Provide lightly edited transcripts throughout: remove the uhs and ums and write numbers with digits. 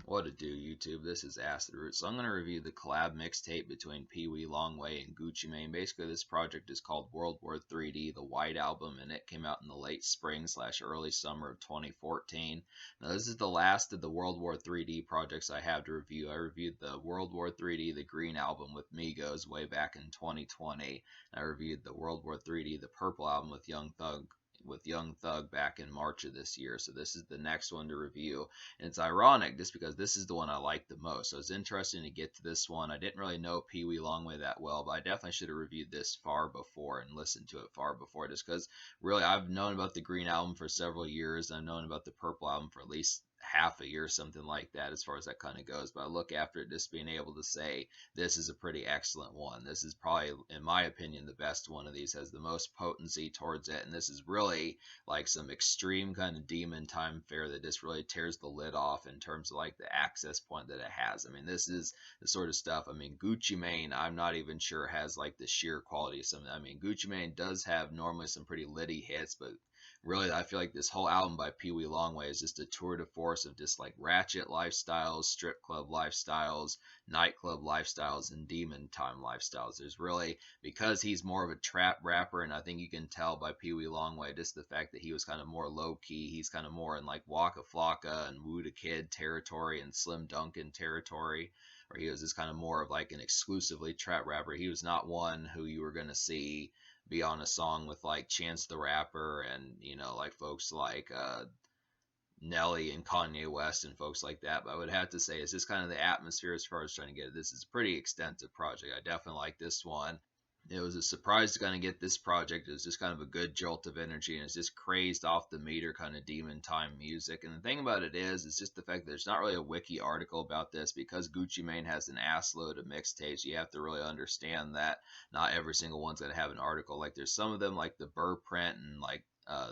What it do, YouTube? This is Acid Root. So I'm going to review the collab mixtape between Peewee Longway and Gucci Mane. Basically, this project is called World War 3D, the White Album, and it came out in the late spring / early summer of 2014. Now, this is the last of the World War 3D projects I have to review. I reviewed the World War 3D, the Green Album with Migos way back in 2020. I reviewed the World War 3D, the Purple Album with Young Thug back in March of this year. So this is the next one to review. And it's ironic just because this is the one I like the most. So it's interesting to get to this one. I didn't really know Peewee Longway that well, but I definitely should have reviewed this far before and listened to it far before, just because really I've known about the Green Album for several years. I've known about the Purple Album for at least half a year, something like that, as far as that kind of goes. But I look after it just being able to say this is a pretty excellent one. This is probably, in my opinion, the best one of these, has the most potency towards it. And this is really like some extreme kind of demon time fare that just really tears the lid off in terms of like the access point that it has. I mean, this is the sort of stuff, I mean, Gucci Mane, I'm not even sure has like the sheer quality of something. I mean, Gucci Mane does have normally some pretty litty hits, but really, I feel like this whole album by Peewee Longway is just a tour de force of just like ratchet lifestyles, strip club lifestyles, nightclub lifestyles, and demon time lifestyles. There's really, because he's more of a trap rapper, and I think you can tell by Peewee Longway just the fact that he was kind of more low key. He's kind of more in like Waka Flocka and Woo Da Kid territory and Slim Duncan territory, where he was just kind of more of like an exclusively trap rapper. He was not one who you were going to see be on a song with like Chance the Rapper and like folks like Nelly and Kanye West and folks like that. But I would have to say it's just kind of the atmosphere as far as trying to get it. This is a pretty extensive project. I definitely like this one. It was a surprise to kind of get this project. It was just kind of a good jolt of energy, and it's just crazed off the meter kind of demon time music. And the thing about it is just the fact that there's not really a wiki article about this, because Gucci Mane has an ass load of mixtapes. You have to really understand that not every single one's going to have an article. Like there's some of them like the Burr Print and like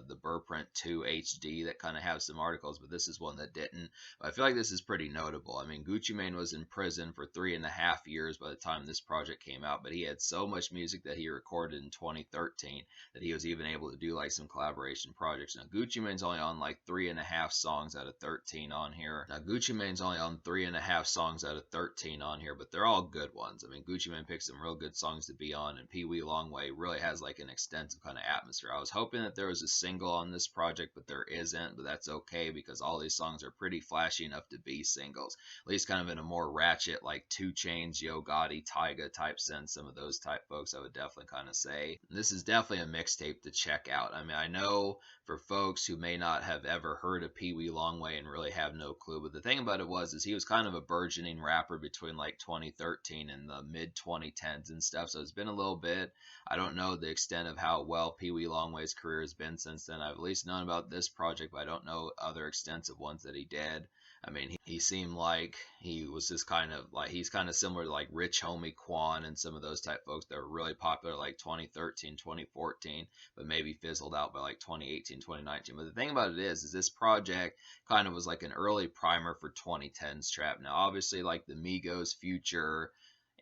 the Burprint 2 HD that kind of have some articles, but this is one that didn't. But I feel like this is pretty notable. I mean, Gucci Mane was in prison for 3.5 years by the time this project came out, but he had so much music that he recorded in 2013 that he was even able to do like some collaboration projects. Now, Gucci Mane's only on like 3.5 songs out of 13 on here. Now, Gucci Mane's only on 3.5 songs out of 13 on here, but they're all good ones. I mean, Gucci Mane picks some real good songs to be on, and Peewee Longway really has like an extensive kind of atmosphere. I was hoping that there was a single on this project, but there isn't, but that's okay because all these songs are pretty flashy enough to be singles, at least kind of in a more ratchet like 2 Chainz, Yo Gotti, Tyga type sense. Some of those type folks I would definitely kind of say this is definitely a mixtape to check out. I mean, I know for folks who may not have ever heard of Peewee Longway and really have no clue, but the thing about it is he was kind of a burgeoning rapper between like 2013 and the mid 2010s and stuff, so it's been a little bit. I don't know the extent of how well Peewee Longway's career has been since then. I've at least known about this project, but I don't know other extensive ones that he did. I mean, he seemed like he was just kind of like, he's kind of similar to like Rich Homie Quan and some of those type folks that were really popular like 2013, 2014, but maybe fizzled out by like 2018, 2019. But the thing about it is this project kind of was like an early primer for 2010s trap. Now, obviously, like the Migos, Future,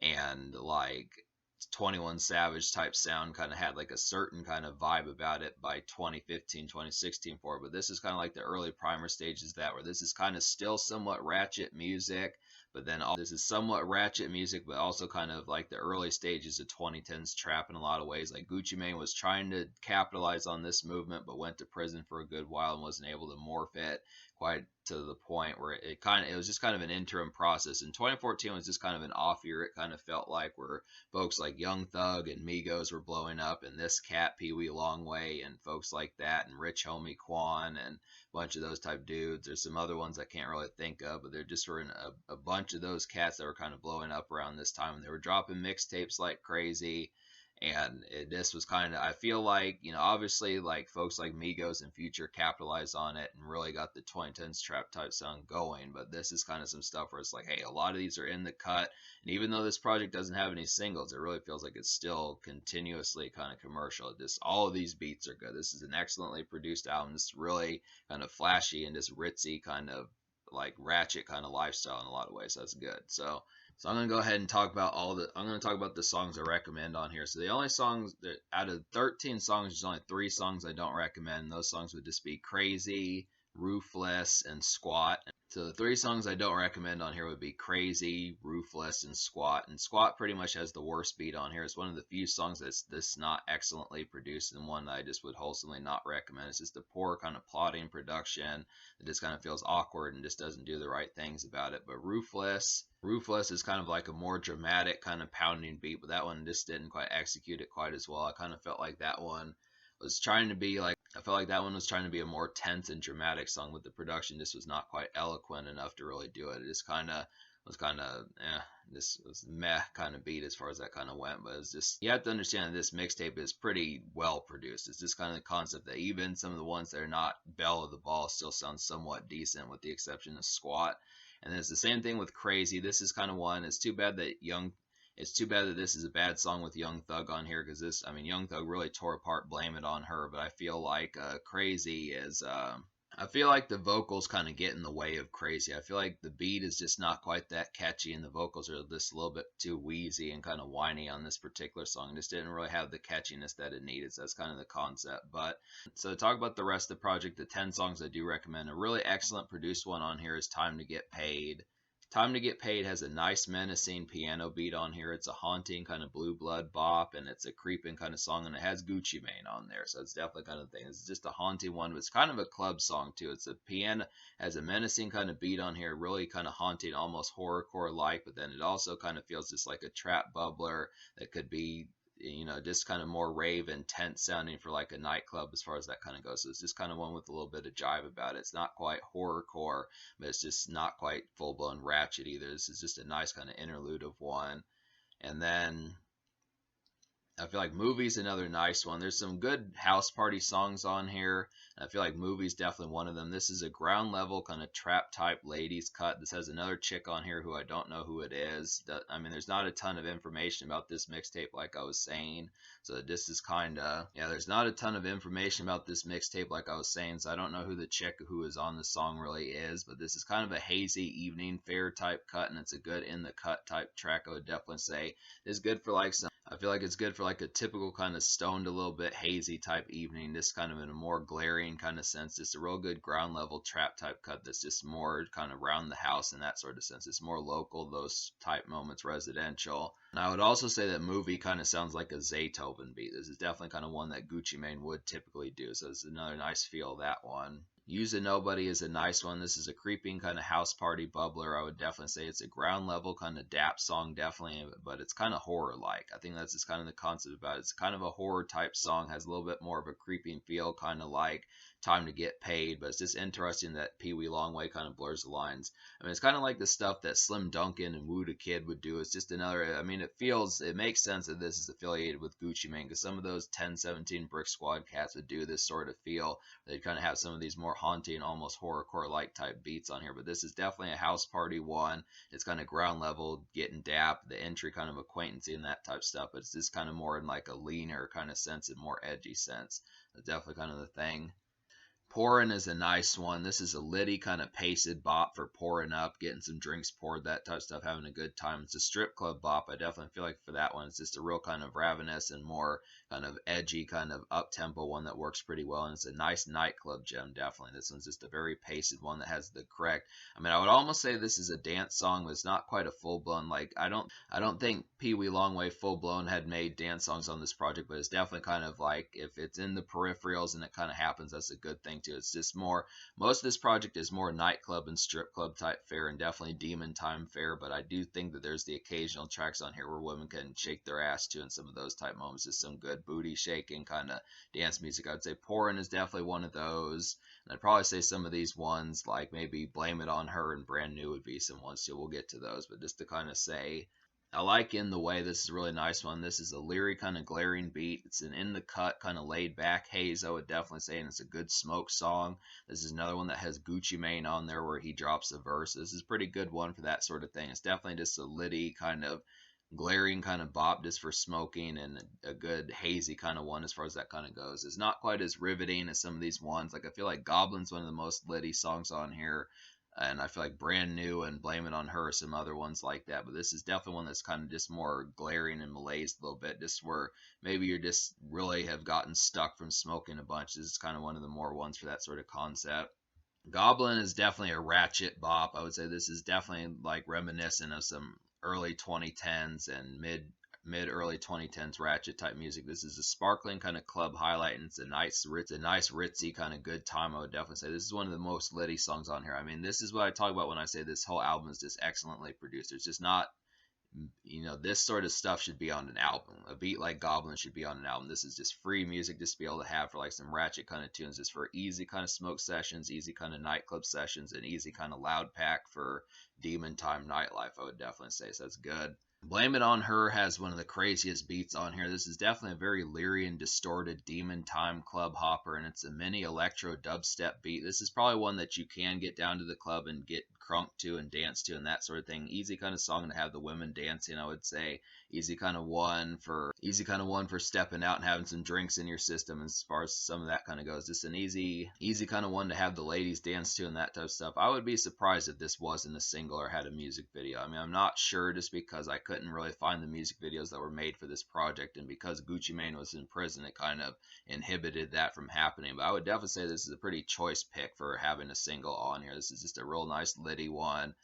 and like 21 Savage type sound kind of had like a certain kind of vibe about it by 2015, 2016 for it. But this is kind of like the early primer stages of that, where this is kind of still somewhat ratchet music, but then all this is somewhat ratchet music, but also kind of like the early stages of 2010s trap in a lot of ways. Like Gucci Mane was trying to capitalize on this movement, but went to prison for a good while and wasn't able to morph it quite to the point where it was just kind of an interim process. And 2014 was just kind of an off year. It kind of felt like where folks like Young Thug and Migos were blowing up, and this cat Peewee Longway and folks like that, and Rich Homie Quan and a bunch of those type dudes. There's some other ones I can't really think of, but they're just were in a bunch of those cats that were kind of blowing up around this time, and they were dropping mixtapes like crazy. And this was kind of, I feel like, obviously, like folks like Migos and Future capitalized on it and really got the 2010s trap type sound going. But this is kind of some stuff where it's like, hey, a lot of these are in the cut. And even though this project doesn't have any singles, it really feels like it's still continuously kind of commercial. Just all of these beats are good. This is an excellently produced album. It's really kind of flashy and just ritzy kind of like ratchet kind of lifestyle in a lot of ways. That's good. So I'm gonna go ahead and talk about I'm gonna talk about the songs I recommend on here. So the only songs that out of 13 songs, there's only 3 songs I don't recommend. Those songs would just be Crazy, Roofless, and Squat. So the three songs I don't recommend on here would be Crazy, Roofless, and Squat. And Squat pretty much has the worst beat on here. It's one of the few songs that's not excellently produced, and one that I just would wholesomely not recommend. It's just a poor kind of plotting production. It just kind of feels awkward and just doesn't do the right things about it. But Roofless is kind of like a more dramatic kind of pounding beat, but that one just didn't quite execute it quite as well. I kind of felt like that one was trying to be like I felt like that one was trying to be a more tense and dramatic song, but the production just was not quite eloquent enough to really do it. It just kind of this was meh kind of beat as far as that kind of went. But it's just, you have to understand that this mixtape is pretty well produced. It's just kind of the concept that even some of the ones that are not belle of the ball still sound somewhat decent, with the exception of Squat. And it's the same thing with Crazy. This is kind of one. It's too bad that this is a bad song with Young Thug on here, because Young Thug really tore apart Blame It On Her, but I feel like Crazy is, I feel like the vocals kind of get in the way of Crazy. I feel like the beat is just not quite that catchy, and the vocals are just a little bit too wheezy and kind of whiny on this particular song. It just didn't really have the catchiness that it needed, so that's kind of the concept. But, so to talk about the rest of the project, the 10 songs I do recommend, a really excellent produced one on here is Time to Get Paid. Time to Get Paid has a nice menacing piano beat on here. It's a haunting kind of blue blood bop, and it's a creeping kind of song, and it has Gucci Mane on there, so it's definitely kind of thing. It's just a haunting one, but it's kind of a club song too. It's a piano, has a menacing kind of beat on here, really kind of haunting, almost horrorcore like, but then it also kind of feels just like a trap bubbler that could be, just kind of more rave and tense sounding for like a nightclub as far as that kind of goes. So it's just kind of one with a little bit of jive about it. It's not quite horrorcore, but it's just not quite full blown ratchet either. This is just a nice kind of interlude of one. And then I feel like Movie's another nice one. There's some good house party songs on here. And I feel like Movie's definitely one of them. This is a ground level kind of trap type ladies cut. This has another chick on here who I don't know who it is. There's not a ton of information about this mixtape, like I was saying. So this is kind of, there's not a ton of information about this mixtape, like I was saying. So I don't know who the chick who is on the song really is. But this is kind of a hazy evening fair type cut, and it's a good in the cut type track, I would definitely say. It's good for like I feel like it's good for like a typical kind of stoned, a little bit hazy type evening. This kind of in a more glaring kind of sense. Just a real good ground level trap type cut that's just more kind of around the house in that sort of sense. It's more local, those type moments, residential. And I would also say that Movie kind of sounds like a Zaytoven beat. This is definitely kind of one that Gucci Mane would typically do. So it's another nice feel, that one. Use a Nobody is a nice one. This is a creeping kind of house party bubbler. I would definitely say it's a ground level kind of dap song, definitely, but it's kind of horror like. I think that's just kind of the concept about it. It's kind of a horror type song, has a little bit more of a creeping feel, kind of like Time to Get Paid, but it's just interesting that Peewee Longway kind of blurs the lines. It's kind of like the stuff that Slim Duncan and Woo the Kid would do. It's just another, it makes sense that this is affiliated with Gucci Mane, because some of those 1017 Brick Squad cats would do this sort of feel. They'd kind of have some of these more haunting, almost horrorcore-like type beats on here, but this is definitely a house party one. It's kind of ground level, getting dap, the entry kind of acquaintancy and that type stuff, but it's just kind of more in like a leaner kind of sense and more edgy sense. That's definitely kind of the thing. Pouring is a nice one. This is a litty kind of paced bop for pouring up, getting some drinks poured, that type of stuff, having a good time. It's a strip club bop. I definitely feel like for that one, it's just a real kind of ravenous and more kind of edgy, kind of up-tempo one that works pretty well. And it's a nice nightclub gem, definitely. This one's just a very paced one that has the correct. I would almost say this is a dance song, but it's not quite a full-blown, like, I don't think Peewee Longway full-blown had made dance songs on this project, but it's definitely kind of like, if it's in the peripherals and it kind of happens, that's a good thing too. It's just more, most of this project is more nightclub and strip club type fare, and definitely demon time fare, but I do think that there's the occasional tracks on here where women can shake their ass to in some of those type moments. Just some good booty shaking kind of dance music. I would say Pouring is definitely one of those, and I'd probably say some of these ones, like maybe Blame It On Her and Brand New would be some ones too. We'll get to those, but just to kind of say, I like In the Way. This is a really nice one. This is a leery kind of glaring beat. It's an in the cut kind of laid back haze, I would definitely say, and it's a good smoke song. This is another one that has Gucci Mane on there where he drops a verse. This is a pretty good one for that sort of thing. It's definitely just a litty kind of glaring kind of bop just for smoking, and a good hazy kind of one as far as that kind of goes. It's not quite as riveting as some of these ones. Like, I feel like Goblin's one of the most litty songs on here, and I feel like Brand New and Blame It On Her are some other ones like that, but this is definitely one that's kind of just more glaring and malaise a little bit, just where maybe you're just really have gotten stuck from smoking a bunch. This is kind of one of the more ones for that sort of concept. Goblin is definitely a ratchet bop. I would say this is definitely like reminiscent of some early 2010s and mid early 2010s ratchet type music. This is a sparkling kind of club highlight, and it's a nice ritzy kind of good time. I would definitely say this is one of the most litty songs on here. I mean, this is what I talk about when I say this whole album is just excellently produced. There's just not, this sort of stuff should be on an album. A beat like Goblin should be on an album. This is just free music just to be able to have for like some ratchet kind of tunes, just for easy kind of smoke sessions, easy kind of nightclub sessions, and easy kind of loud pack for demon time nightlife. I would definitely say so. That's good. Blame It On Her has one of the craziest beats on here. This is definitely a very leery and distorted demon time club hopper, and it's a mini electro dubstep beat. This is probably one that you can get down to the club and get crunk to and dance to and that sort of thing. Easy kind of song to have the women dancing, I would say. Easy kind of one for stepping out and having some drinks in your system as far as some of that kind of goes. Just an easy kind of one to have the ladies dance to and that type of stuff. I would be surprised if this wasn't a single or had a music video. I mean, I'm not sure, just because I couldn't really find the music videos that were made for this project, and because Gucci Mane was in prison, it kind of inhibited that from happening. But I would definitely say this is a pretty choice pick for having a single on here. This is just a real nice litty one.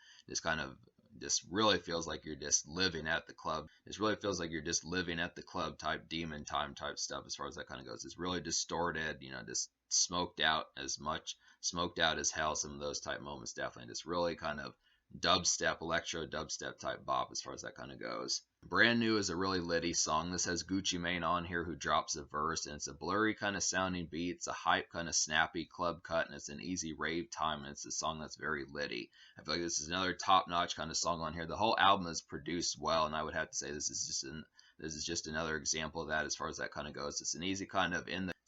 Just really feels like you're just living at the club. This really feels like you're just living at the club type demon time type stuff as far as that kind of goes. It's really distorted, just smoked out as hell. Some of those type moments definitely just really kind of electro dubstep type bop as far as that kind of goes. Brand New is a really litty song. This has Gucci Mane on here who drops a verse, and it's a blurry kind of sounding beat. It's a hype kind of snappy club cut, and it's an easy rave time, and it's a song that's very litty. I feel like this is another top notch kind of song on here. The whole album is produced well, and I would have to say this is just another example of that as far as that kind of goes. It's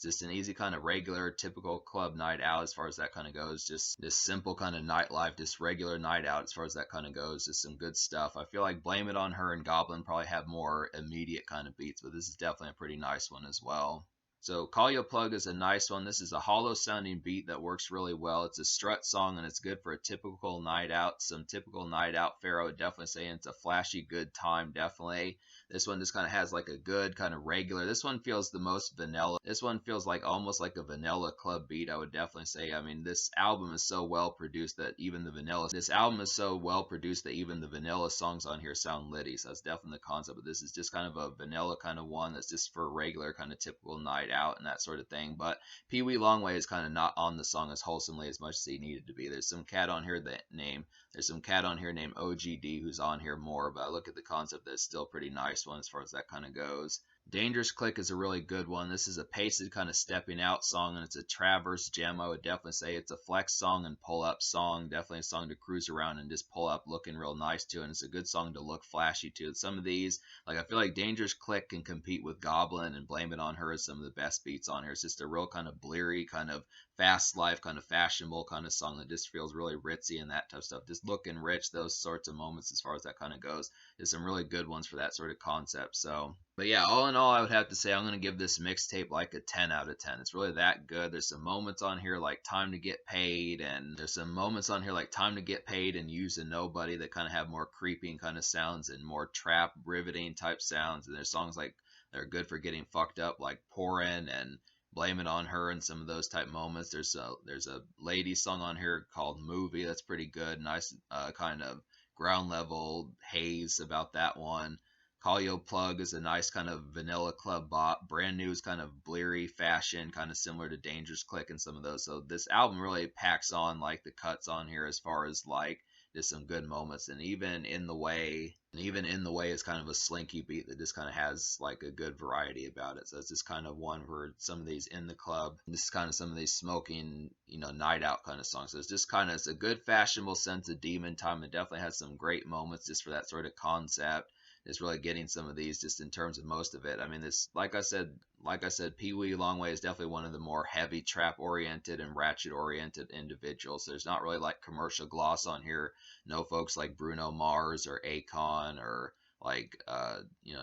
just an easy kind of regular typical club night out as far as that kind of goes. Just this simple kind of nightlife, just regular night out as far as that kind of goes. Just some good stuff. I feel like Blame It On Her and Goblin probably have more immediate kind of beats, but this is definitely a pretty nice one as well. So Call Your Plug is a nice one. This is a hollow sounding beat that works really well. It's a strut song, and it's good for a typical night out. Some typical night out fare, I would definitely say. It's a flashy good time, definitely. This one just kind of has like a good kind of regular. This one feels the most vanilla. This one feels like almost like a vanilla club beat, I would definitely say. I mean, this album is so well produced that even the vanilla songs on here sound litty. So that's definitely the concept. But this is just kind of a vanilla kind of one that's just for a regular kind of typical night out and that sort of thing. But Peewee Longway is kind of not on the song as wholesomely as much as he needed to be. There's some cat on here named OGD who's on here more, but I look at the concept that's still pretty nice one as far as that kind of goes. Dangerous Click is a really good one. This is a paced kind of stepping out song, and it's a traverse gem. I would definitely say it's a flex song and pull up song. Definitely a song to cruise around and just pull up looking real nice to, and it's a good song to look flashy to. Some of these, like I feel like Dangerous Click can compete with Goblin, and Blame It On Her as some of the best beats on here. It's just a real kind of bleary, kind of fast life, kind of fashionable kind of song that just feels really ritzy and that type of stuff. Just looking rich, those sorts of moments as far as that kind of goes. There's some really good ones for that sort of concept. So, but yeah, all in all, I would have to say I'm going to give this mixtape like a 10 out of 10. It's really that good. There's some moments on here like Time to Get Paid, and Use a Nobody that kind of have more creeping kind of sounds and more trap riveting type sounds. And there's songs like that are good for getting fucked up, like Pourin' and Blame It On Her and some of those type moments. There's a lady song on here called Movie that's pretty good. Nice kind of ground level haze about that one. Call Yo Plug is a nice kind of vanilla club bop. Brand New is kind of bleary fashion, kind of similar to Dangerous Click and some of those. So this album really packs on like the cuts on here as far as like just some good moments. And even in the way is kind of a slinky beat that just kind of has like a good variety about it. So it's just kind of one for some of these in the club. This is kind of some of these smoking, night out kind of songs. So it's a good fashionable sense of demon time. It definitely has some great moments just for that sort of concept. Is really getting some of these just in terms of most of it. I mean, this, like I said, Peewee Longway is definitely one of the more heavy trap oriented and ratchet oriented individuals. There's not really like commercial gloss on here. No folks like Bruno Mars or Akon or like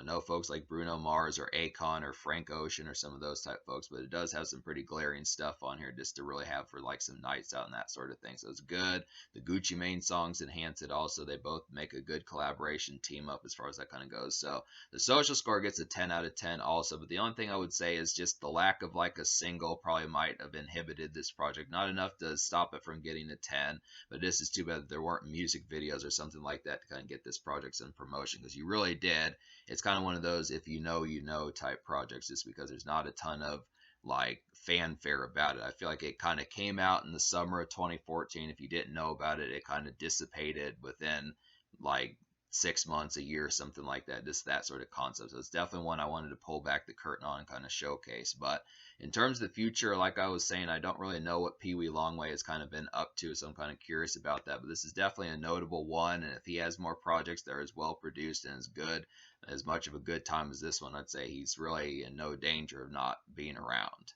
no folks like Bruno Mars or Akon or Frank Ocean or some of those type folks, but it does have some pretty glaring stuff on here just to really have for like some nights out and that sort of thing. So it's good. The Gucci Mane songs enhance it also. They both make a good collaboration team up as far as that kind of goes. So the social score gets a 10 out of 10 also, but the only thing I would say is just the lack of like a single probably might have inhibited this project. Not enough to stop it from getting a 10, but this is too bad that there weren't music videos or something like that to kind of get this project some promotion, because you really did. It's kind of one of those if you know type projects, just because there's not a ton of like fanfare about it. I feel like it kind of came out in the summer of 2014. If you didn't know about it, it kind of dissipated within like 6 months, a year, something like that. Just that sort of concept. So it's definitely one I wanted to pull back the curtain on and kind of showcase. But in terms of the future, like I was saying, I don't really know what Peewee Longway has kind of been up to, so I'm kind of curious about that. But this is definitely a notable one, and if he has more projects that are as well produced and as good, as much of a good time as this one, I'd say he's really in no danger of not being around.